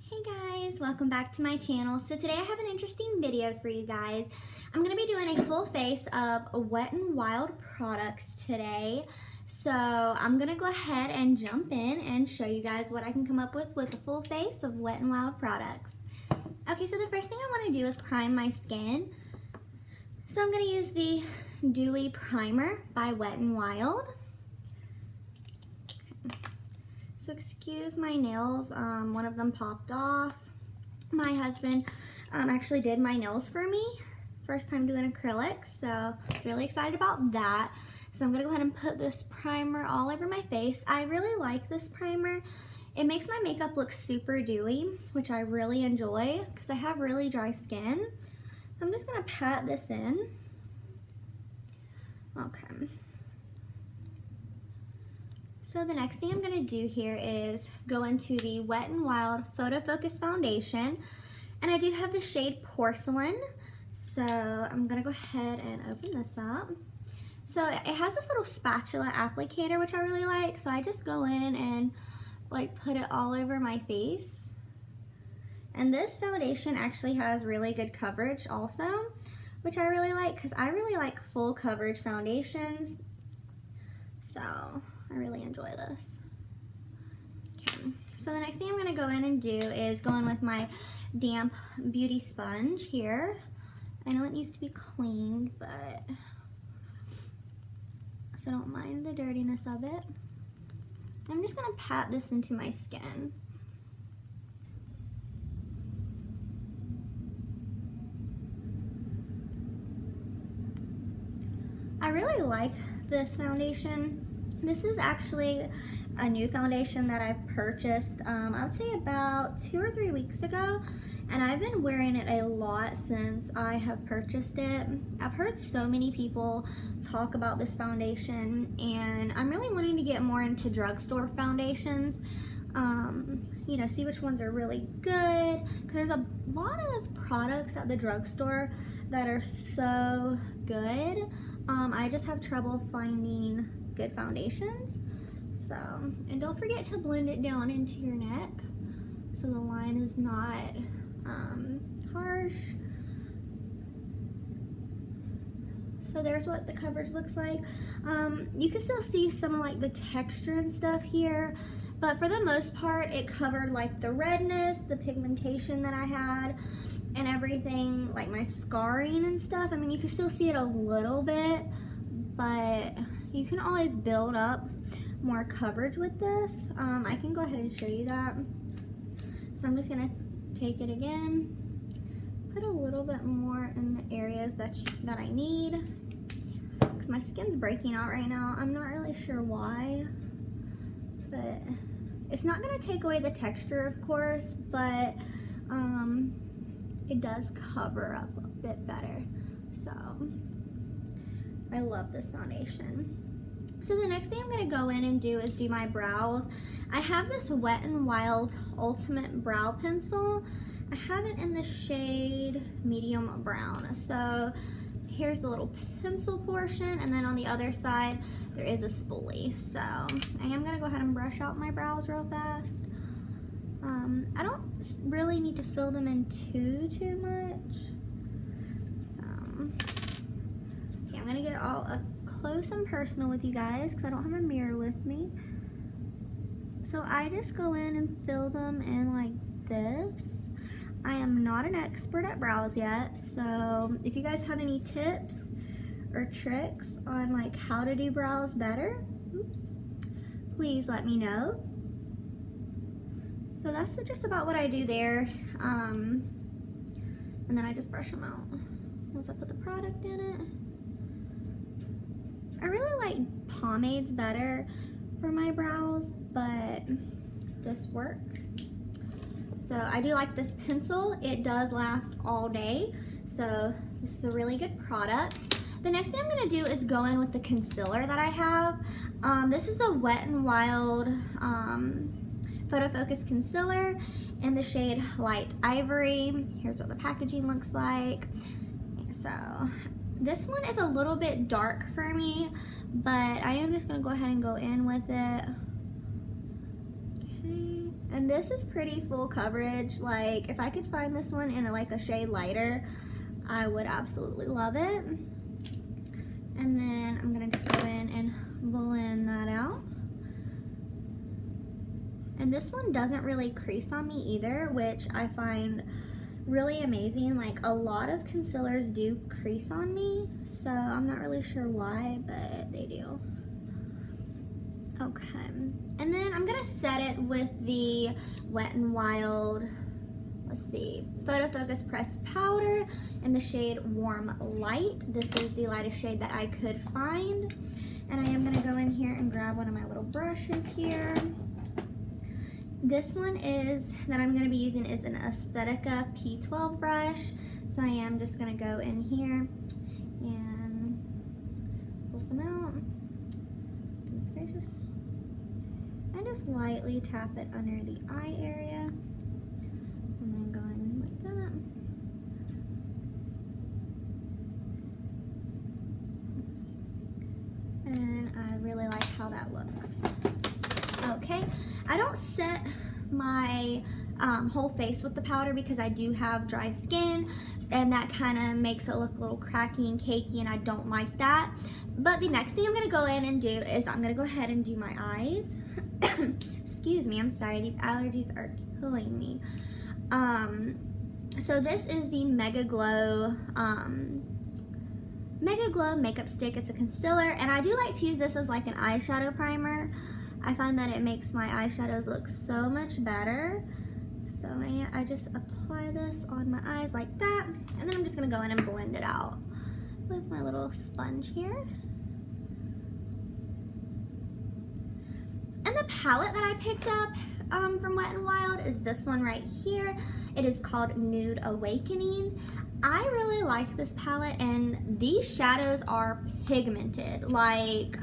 Hey guys, welcome back to my channel. So today I have an interesting video for you guys. I'm going to be doing a full face of Wet n Wild products today. So I'm going to go ahead and jump in and show you guys what I can come up with a full face of Wet n Wild products. Okay, so the first thing I want to do is prime my skin. So I'm going to use the Dewy Primer by Wet n Wild. So excuse my nails, one of them popped off. My husband actually did my nails for me. First time doing acrylic, so I was really excited about that. So I'm gonna go ahead and put this primer all over my face. I really like this primer. It makes my makeup look super dewy, which I really enjoy because I have really dry skin. So I'm just gonna pat this in. Okay. So the next thing I'm going to do here is go into the Wet n Wild Photo Focus Foundation, and I do have the shade Porcelain, so I'm going to go ahead and open this up. So it has this little spatula applicator, which I really like, so I just go in and like put it all over my face. And this foundation actually has really good coverage also, which I really like because I really like full coverage foundations, so I really enjoy this. Okay, so the next thing I'm going to go in and do is go in with my damp beauty sponge here. I know it needs to be cleaned, but so don't mind the dirtiness of it. I'm just going to pat this into my skin. I really like this foundation. This is actually a new foundation that I've purchased, I would say about 2 or 3 weeks ago, and I've been wearing it a lot since I have purchased it. I've heard so many people talk about this foundation, and I'm really wanting to get more into drugstore foundations, you know, see which ones are really good, because there's a lot of products at the drugstore that are so good. I just have trouble finding good foundations. So, and don't forget to blend it down into your neck so the line is not harsh. So there's what the coverage looks like. You can still see some of like the texture and stuff here, but for the most part it covered like the redness, the pigmentation that I had, and everything, like my scarring and stuff. I mean, you can still see it a little bit, but you can always build up more coverage with this. I can go ahead and show you that. So I'm just gonna take it again, put a little bit more in the areas that I need, because my skin's breaking out right now. I'm not really sure why, but it's not gonna take away the texture, of course, but it does cover up a bit better. So I love this foundation. So the next thing I'm going to go in and do is do my brows. I have this Wet n Wild Ultimate Brow Pencil. I have it in the shade Medium Brown. So here's the little pencil portion, and then on the other side there is a spoolie. So I am going to go ahead and brush out my brows real fast. I don't really need to fill them in too much. So okay, I'm going to get all up close and personal with you guys because I don't have a mirror with me. So I just go in and fill them in like this. I am not an expert at brows yet, so if you guys have any tips or tricks on like how to do brows better, please let me know. So that's just about what I do there, and then I just brush them out once I put the product in it. I really like pomades better for my brows, but this works. So I do like this pencil. It does last all day, so this is a really good product. The next thing I'm going to do is go in with the concealer that I have. This is the Wet n Wild Photo Focus Concealer in the shade Light Ivory. Here's what the packaging looks like. So this one is a little bit dark for me, but I am just going to go ahead and go in with it. Okay. And this is pretty full coverage. Like, if I could find this one in like a shade lighter, I would absolutely love it. And then I'm gonna just go in and blend that out. And this one doesn't really crease on me either, which I find really amazing. Like, a lot of concealers do crease on me, so I'm not really sure why, but they do. Okay, and then I'm gonna set it with the Wet n Wild, let's see, Photo Focus Pressed Powder in the shade Warm Light. This is the lightest shade that I could find. And I am gonna go in here and grab one of my little brushes here. This one that I'm gonna be using is an Aesthetica P12 brush. So I am just gonna go in here and pull some out. Goodness gracious. And just lightly tap it under the eye area. And then go in like that. And I really like how that looks. Okay, I don't set my whole face with the powder because I do have dry skin, and that kind of makes it look a little cracky and cakey, and I don't like that. But the next thing I'm going to go in and do is I'm going to go ahead and do my eyes. Excuse me, I'm sorry, these allergies are killing me. So this is the Mega Glow makeup stick. It's a concealer, and I do like to use this as like an eyeshadow primer. I find that it makes my eyeshadows look so much better. So I just apply this on my eyes like that, and then I'm just gonna go in and blend it out with my little sponge here. And the palette that I picked up from Wet n Wild is this one right here. It is called Nude Awakening. I really like this palette, and these shadows are pigmented. Like,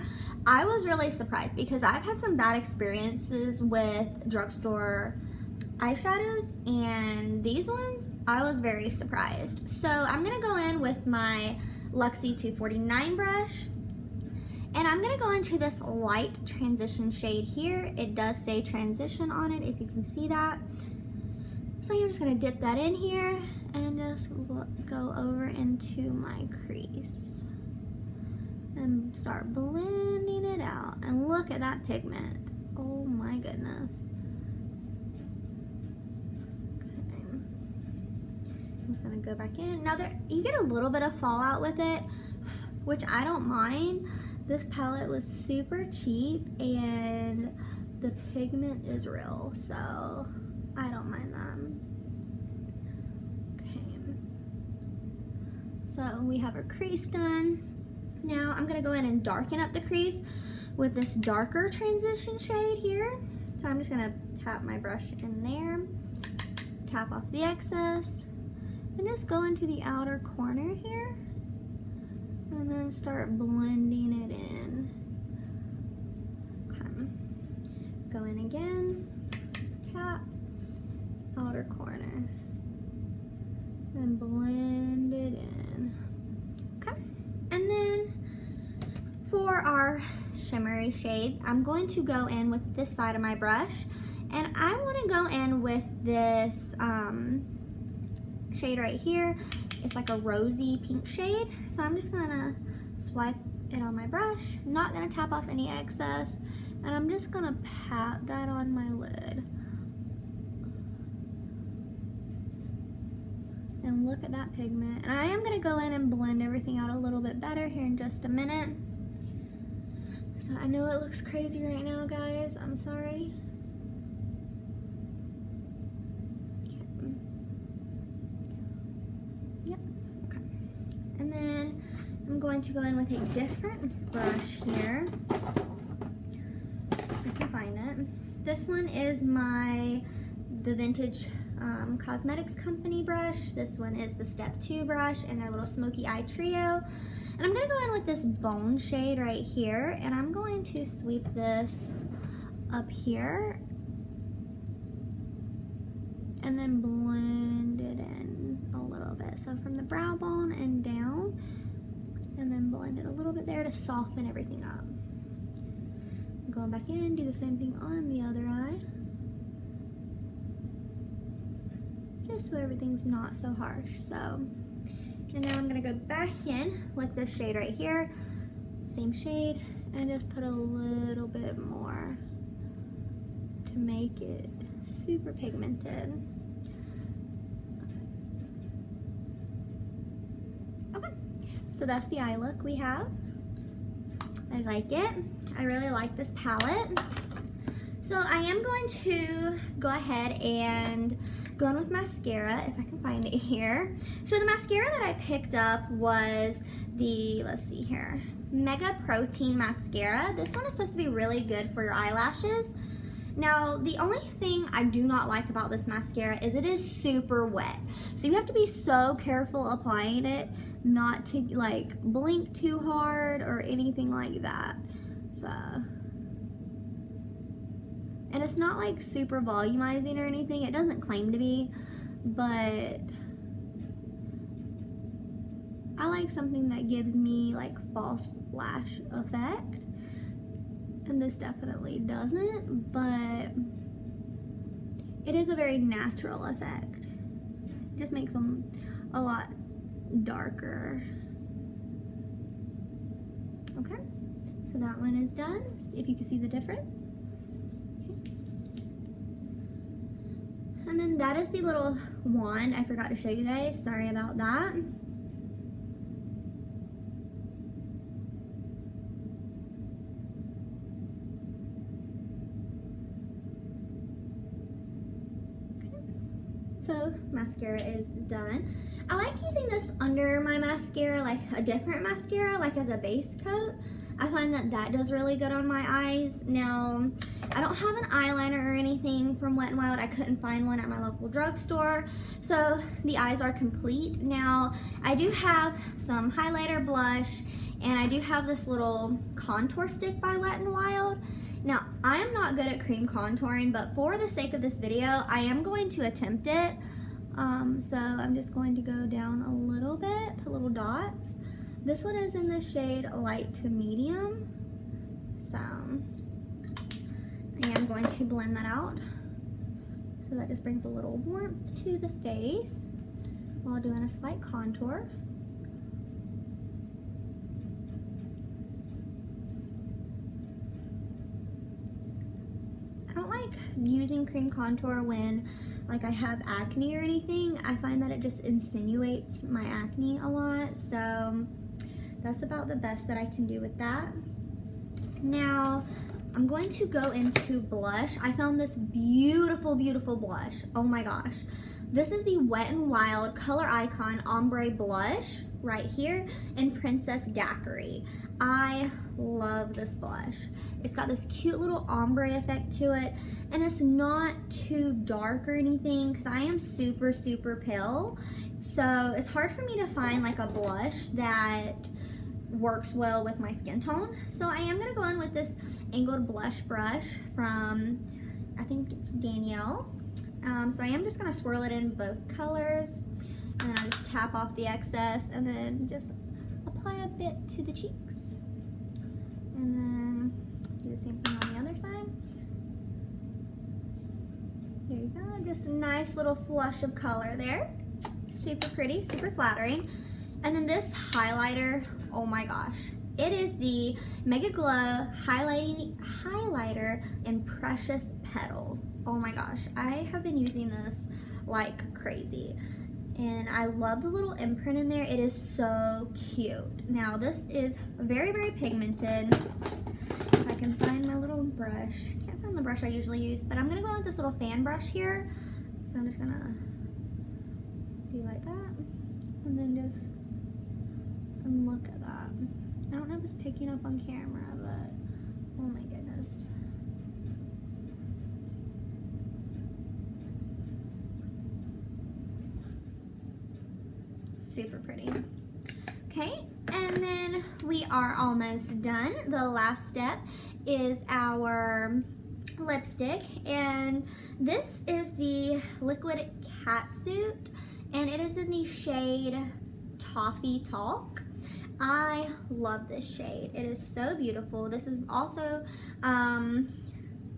I was really surprised because I've had some bad experiences with drugstore eyeshadows, and these ones, I was very surprised. So I'm gonna go in with my Luxie 249 brush, and I'm gonna go into this light transition shade here. It does say transition on it, if you can see that. So I'm just gonna dip that in here and just go over into my crease and start blending it out. And look at that pigment. Oh my goodness. Okay. I'm just gonna go back in. Now you get a little bit of fallout with it, which I don't mind. This palette was super cheap and the pigment is real, so I don't mind that. Okay. So we have our crease done. Now I'm gonna go in and darken up the crease with this darker transition shade here. So I'm just gonna tap my brush in there, tap off the excess, and just go into the outer corner here, and then start blending it in. Okay. Go in again, tap, outer corner, and blend it in. Okay. And then for our shimmery shade, I'm going to go in with this side of my brush, and I want to go in with this shade right here. It's like a rosy pink shade, so I'm just gonna swipe it on my brush. I'm not gonna tap off any excess, and I'm just gonna pat that on my lid. And look at that pigment. And I am gonna go in and blend everything out a little bit better here in just a minute. So I know it looks crazy right now, guys. I'm sorry. Okay. Yep, okay. And then I'm going to go in with a different brush here. I can find it. This one is the Vintage Cosmetics Company brush. This one is the Step 2 brush and their little smoky eye trio. And I'm gonna go in with this bone shade right here, and I'm going to sweep this up here and then blend it in a little bit. So from the brow bone and down, and then blend it a little bit there to soften everything up. Going back in, do the same thing on the other eye. just so everything's not so harsh. So, and now I'm gonna go back in with this shade right here, same shade, and just put a little bit more to make it super pigmented. Okay, so that's the eye look we have. I like it. I really like this palette. So I am going to go ahead and go in with mascara, if I can find it here. So the mascara that I picked up was the, let's see here, Mega Protein Mascara. This one is supposed to be really good for your eyelashes. Now, the only thing I do not like about this mascara is it is super wet. So you have to be so careful applying it not to like blink too hard or anything like that. So, and it's not like super volumizing or anything. It doesn't claim to be, but I like something that gives me like false lash effect. And this definitely doesn't, but it is a very natural effect. It just makes them a lot darker. Okay, so that one is done. See if you can see the difference. Okay. And then that is the little wand. I forgot to show you guys. Sorry about that. So mascara is done. I like using this under my mascara, like a different mascara, like as a base coat. I find that that does really good on my eyes. Now, I don't have an eyeliner or anything from Wet n Wild. I couldn't find one at my local drugstore. So the eyes are complete. Now, I do have some highlighter, blush, and I do have this little contour stick by Wet n Wild. Now, I am not good at cream contouring, but for the sake of this video, I am going to attempt it. So I'm just going to go down a little bit, put little dots. This one is in the shade light to medium. So I am going to blend that out. So that just brings a little warmth to the face while doing a slight contour. Using cream contour when like I have acne or anything. I find that it just insinuates my acne a lot, so that's about the best that I can do with that. Now I'm going to go into blush. I found this beautiful blush. Oh my gosh, this is the Wet n Wild Color Icon Ombre Blush right here in Princess Daiquiri. I love this blush. It's got this cute little ombre effect to it, and it's not too dark or anything because I am super pale, so it's hard for me to find like a blush that works well with my skin tone. So I am gonna go in with this angled blush brush from, I think it's Danielle. So I am just gonna swirl it in both colors, and then I'll just tap off the excess and then just apply a bit to the cheeks. And then do the same thing on the other side. There you go, just a nice little flush of color there. Super pretty, super flattering. And then this highlighter, oh my gosh. It is the Mega Glow Highlighter in Precious Petals. Oh my gosh, I have been using this like crazy. And I love the little imprint in there. It is so cute. Now this is very pigmented. If I can find my little brush. I can't find the brush I usually use, but I'm gonna go with this little fan brush here. So I'm just gonna do like that. And then just, and look at that. I don't know if it's picking up on camera, but oh my goodness. Super pretty. Okay, and then we are almost done. The last step is our lipstick, and this is the Liquid Catsuit, and it is in the shade Toffee Talk. I love this shade. It is so beautiful. This is also, I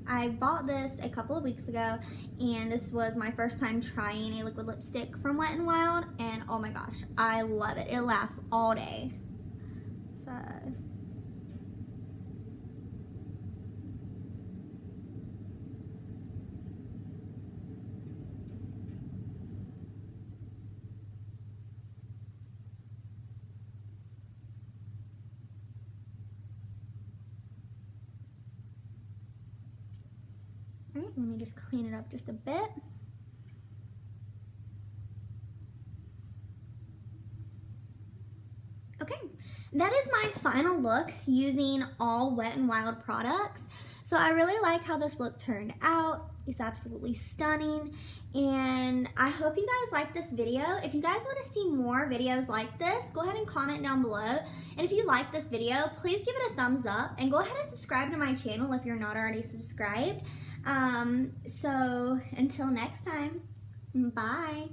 I bought this a couple of weeks ago, and this was my first time trying a liquid lipstick from Wet n Wild, and oh my gosh, I love it. It lasts all day. So all right, let me just clean it up just a bit. Okay, that is my final look using all Wet n Wild products. So I really like how this look turned out. It's absolutely stunning, and I hope you guys like this video. If you guys want to see more videos like this, go ahead and comment down below. And if you like this video, please give it a thumbs up and go ahead and subscribe to my channel if you're not already subscribed. So until next time, bye.